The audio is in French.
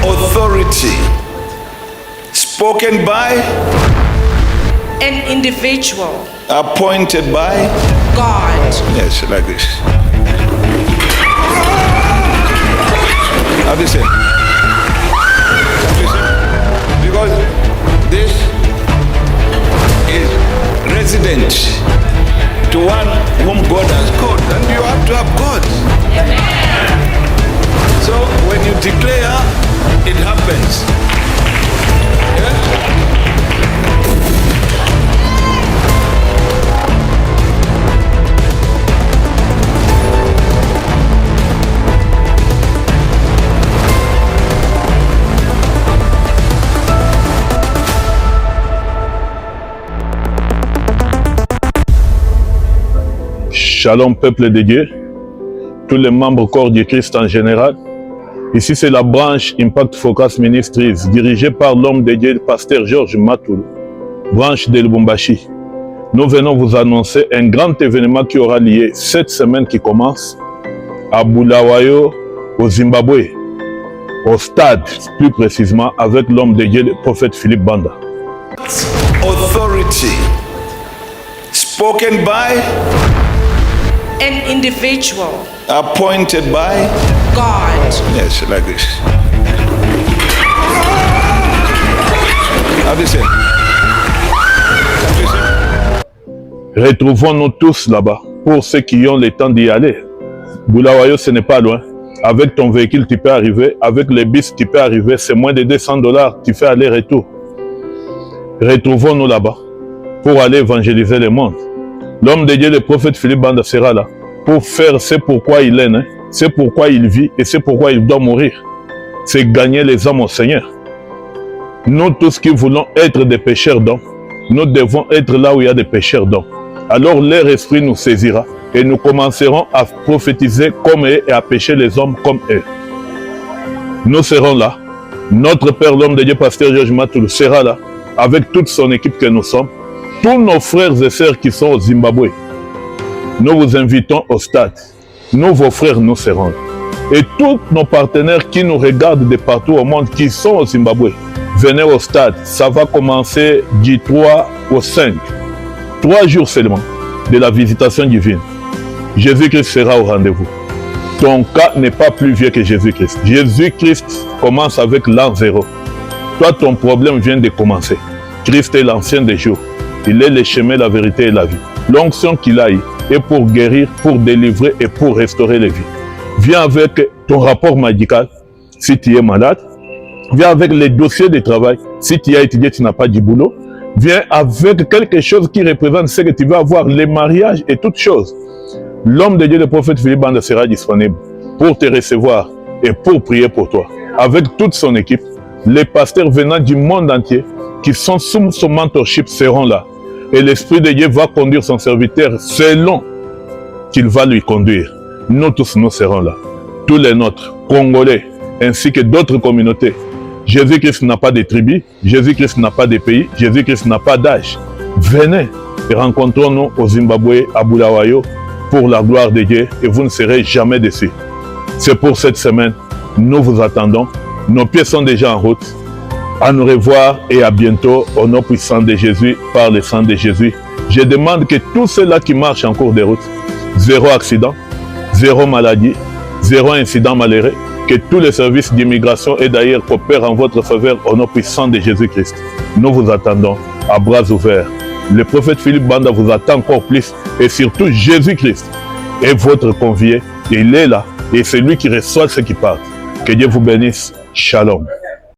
authority spoken by an individual appointed by God. yes, like this. How do you say? Because this is resident to one whom God has called, and you have to have God. So when you declare, it happens. Yeah? Shalom peuple de Dieu, tous les membres corps du Christ en général. Ici c'est la branche Impact Focus Ministries dirigée par l'homme de Dieu, le pasteur Georges Matoulou, branche de Lubumbashi. Nous venons vous annoncer un grand événement qui aura lieu cette semaine qui commence à Bulawayo, au Zimbabwe, au stade plus précisément avec l'homme de Dieu, le prophète Philippe Banda. Authority spoken by An individual appointed by God. yes, like this. How do you say? Retrouvons-nous tous là-bas. Pour ceux qui ont le temps d'y aller, Bulawayo ce n'est pas loin. Avec ton véhicule tu peux arriver, avec les bus tu peux arriver, c'est moins de $200, tu fais aller-retour. Retrouvons-nous là-bas pour aller évangéliser le monde. L'homme de Dieu, le prophète Philippe Banda sera là pour faire ce pourquoi il est né, c'est pourquoi il vit et c'est pourquoi il doit mourir. C'est gagner les âmes au Seigneur. Nous tous qui voulons être des pécheurs d'hommes, nous devons être là où il y a des pécheurs d'hommes. Alors leur esprit nous saisira et nous commencerons à prophétiser comme eux et à pécher les hommes comme eux. Nous serons là. Notre Père, l'homme de Dieu, pasteur Georges Matoulou, sera là avec toute son équipe que nous sommes. Tous nos frères et sœurs qui sont au Zimbabwe, nous vous invitons au stade. Nous, vos frères, nous serons là. Et tous nos partenaires qui nous regardent de partout au monde, qui sont au Zimbabwe, venez au stade. Ça va commencer du 3 au 5. 3 jours seulement de la visitation divine. Jésus-Christ sera au rendez-vous. Ton cas n'est pas plus vieux que Jésus-Christ. Jésus-Christ commence avec l'an 0. Toi, ton problème vient de commencer. Christ est l'ancien des jours. Il est le chemin, la vérité et la vie. L'onction qu'il a est pour guérir, pour délivrer et pour restaurer les vies. Viens avec ton rapport médical si tu es malade. Viens avec les dossiers de travail si tu as étudié, tu n'as pas du boulot. Viens avec quelque chose qui représente ce que tu veux avoir, les mariages et toutes choses. L'homme de Dieu, le prophète Philippe Banda sera disponible pour te recevoir et pour prier pour toi. Avec toute son équipe, les pasteurs venant du monde entier qui sont sous son mentorship seront là. Et l'Esprit de Dieu va conduire son serviteur selon qu'il va lui conduire. Nous tous, nous serons là. Tous les nôtres, Congolais, ainsi que d'autres communautés. Jésus-Christ n'a pas de tribu, Jésus-Christ n'a pas de pays, Jésus-Christ n'a pas d'âge. Venez et rencontrons-nous au Zimbabwe, à Bulawayo, pour la gloire de Dieu, et vous ne serez jamais déçus. C'est pour cette semaine, nous vous attendons. Nos pieds sont déjà en route. À nous revoir et à bientôt au nom puissant de Jésus, par le sang de Jésus. Je demande que tous ceux-là qui marchent en cours de route, 0 accident, 0 maladie, 0 incident malheureux, que tous les services d'immigration et d'ailleurs coopèrent en votre faveur au nom puissant de Jésus-Christ. Nous vous attendons à bras ouverts. Le prophète Philippe Banda vous attend encore plus et surtout Jésus-Christ est votre convié. Il est là et c'est lui qui reçoit ceux qui partent. Que Dieu vous bénisse. Shalom.